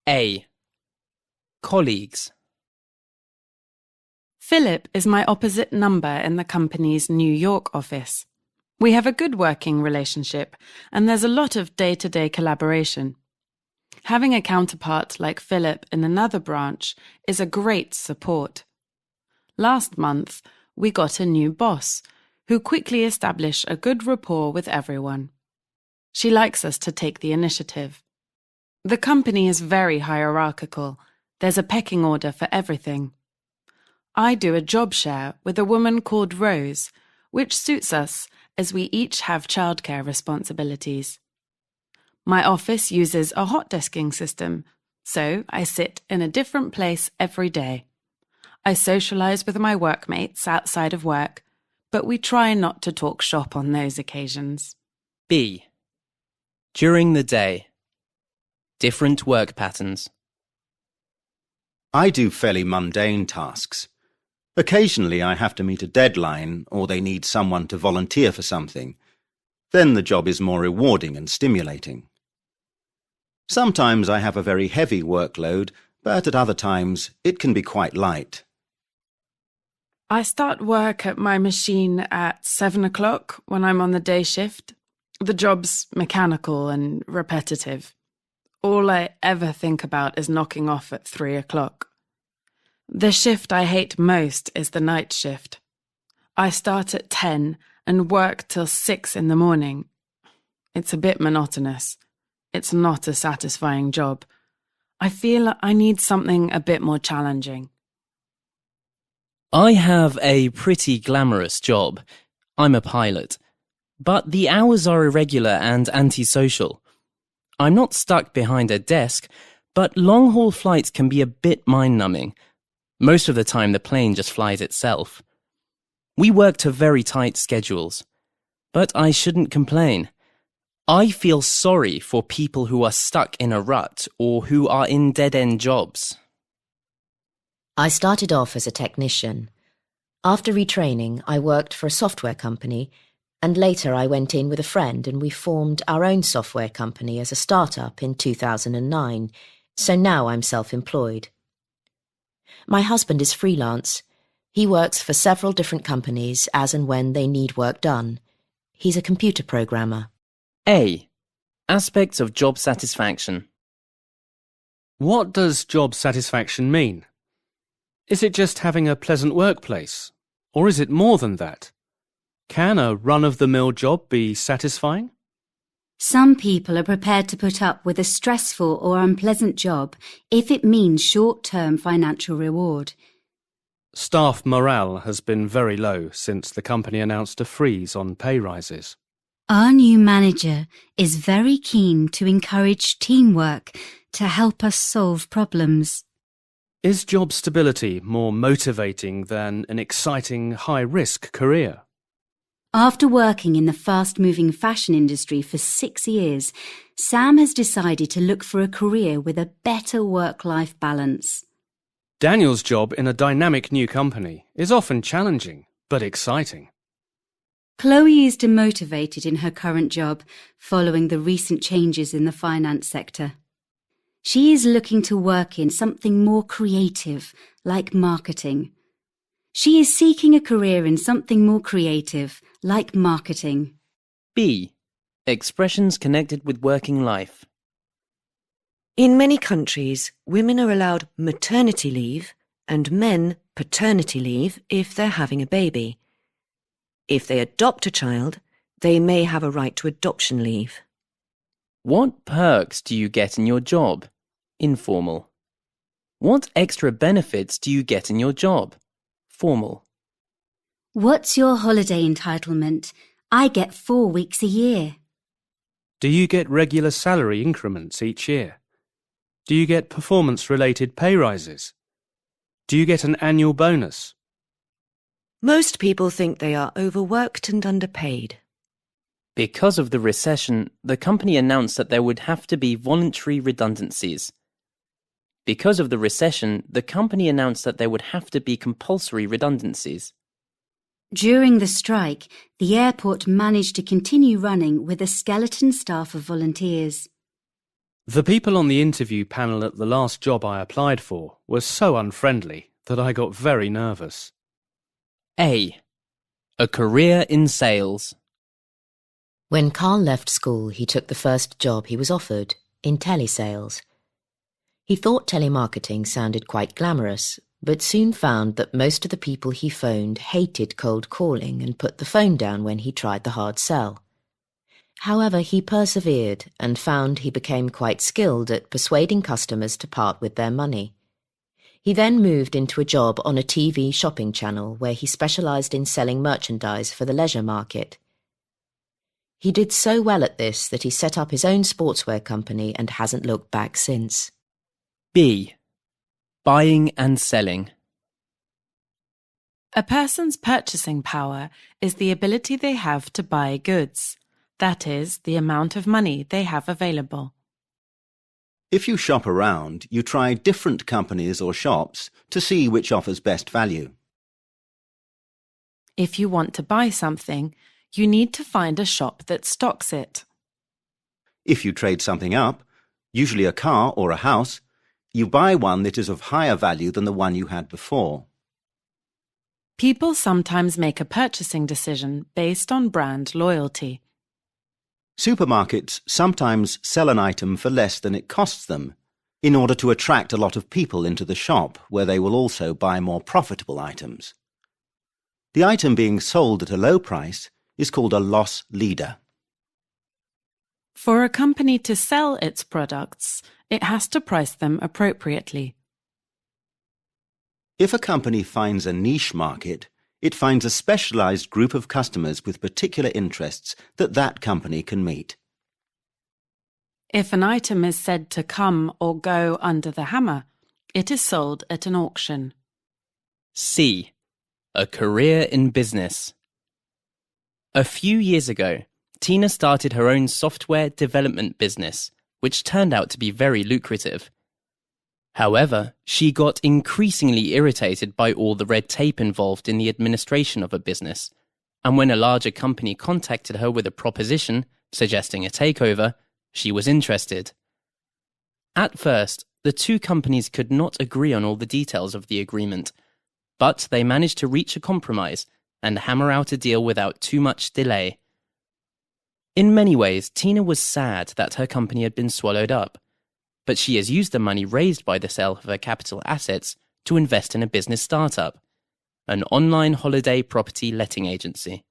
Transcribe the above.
A. Colleagues. Philip is my opposite number in the company's New York office. We have a good working relationship, and there's a lot of day-to-day collaboration. Having a counterpart like Philip in another branch is a great support. Last month, we got a new boss, who quickly established a good rapport with everyone. She likes us to take the initiative. The company is very hierarchical. There's a pecking order for everything. I do a job share with a woman called Rose, which suits us as we each have childcare responsibilities. My office uses a hot desking system, so I sit in a different place every day. I socialise with my workmates outside of work, but we try not to talk shop on those occasions. B. During the day. Different work patterns. I do fairly mundane tasks. Occasionally I have to meet a deadline or they need someone to volunteer for something. Then the job is more rewarding and stimulating. Sometimes I have a very heavy workload, but at other times it can be quite light. I start work at my machine at 7 o'clock when I'm on the day shift. The job's mechanical and repetitive. All I ever think about is knocking off at 3 o'clock. The shift I hate most is the night shift. I start at 10 and work till 6 in the morning. It's a bit monotonous. It's not a satisfying job. I feel I need something a bit more challenging. I have a pretty glamorous job. I'm a pilot. But the hours are irregular and antisocial. I'm not stuck behind a desk, but long-haul flights can be a bit mind-numbing. Most of the time the plane just flies itself. We work to very tight schedules. But I shouldn't complain. I feel sorry for people who are stuck in a rut or who are in dead-end jobs. I started off as a technician. After retraining, I worked for a software company, and later I went in with a friend and we formed our own software company as a startup in 2009, so now I'm self-employed. My husband is freelance. He works for several different companies as and when they need work done. He's a computer programmer. A. Aspects of job satisfaction. What does job satisfaction mean? Is it just having a pleasant workplace? Or is it more than that? Can a run-of-the-mill job be satisfying? Some people are prepared to put up with a stressful or unpleasant job if it means short-term financial reward. Staff morale has been very low since the company announced a freeze on pay rises. Our new manager is very keen to encourage teamwork to help us solve problems. Is job stability more motivating than an exciting, high-risk career? After working in the fast-moving fashion industry for 6 years, Sam has decided to look for a career with a better work-life balance. Daniel's job in a dynamic new company is often challenging, but exciting. Chloe is demotivated in her current job following the recent changes in the finance sector. She is looking to work in something more creative, like marketing. She is seeking a career in something more creative, like marketing. B. Expressions connected with working life. In many countries, women are allowed maternity leave and men paternity leave if they're having a baby. If they adopt a child, they may have a right to adoption leave. What perks do you get in your job? Informal. What extra benefits do you get in your job? Formal. What's your holiday entitlement? I get 4 weeks a year. Do you get regular salary increments each year? Do you get performance-related pay rises? Do you get an annual bonus? Most people think they are overworked and underpaid. Because of the recession, the company announced that there would have to be voluntary redundancies. Because of the recession, the company announced that there would have to be compulsory redundancies. During the strike, the airport managed to continue running with a skeleton staff of volunteers. The people on the interview panel at the last job I applied for were so unfriendly that I got very nervous. A career in sales. When Carl left school, he took the first job he was offered, in telesales. He thought telemarketing sounded quite glamorous, but soon found that most of the people he phoned hated cold calling and put the phone down when he tried the hard sell. However, he persevered and found he became quite skilled at persuading customers to part with their money. He then moved into a job on a TV shopping channel where he specialized in selling merchandise for the leisure market. He did so well at this that he set up his own sportswear company and hasn't looked back since. B buying and selling. A person's purchasing power is the ability they have to buy goods. That is, the amount of money they have available. If you shop around, you try different companies or shops to see which offers best value. If you want to buy something, you need to find a shop that stocks it. If you trade something up, usually a car or a house, you buy one that is of higher value than the one you had before. People sometimes make a purchasing decision based on brand loyalty. Supermarkets sometimes sell an item for less than it costs them, in order to attract a lot of people into the shop where they will also buy more profitable items. The item being sold at a low price is called a loss leader. For a company to sell its products, it has to price them appropriately. If a company finds a niche market, it finds a specialized group of customers with particular interests that that company can meet. If an item is said to come or go under the hammer, it is sold at an auction. C a career in business. A few years ago, Tina started her own software development business, which turned out to be very lucrative. However, she got increasingly irritated by all the red tape involved in the administration of a business, and when a larger company contacted her with a proposition suggesting a takeover, she was interested. At first, the two companies could not agree on all the details of the agreement, but they managed to reach a compromise and hammer out a deal without too much delay. In many ways, Tina was sad that her company had been swallowed up, but she has used the money raised by the sale of her capital assets to invest in a business startup, an online holiday property letting agency.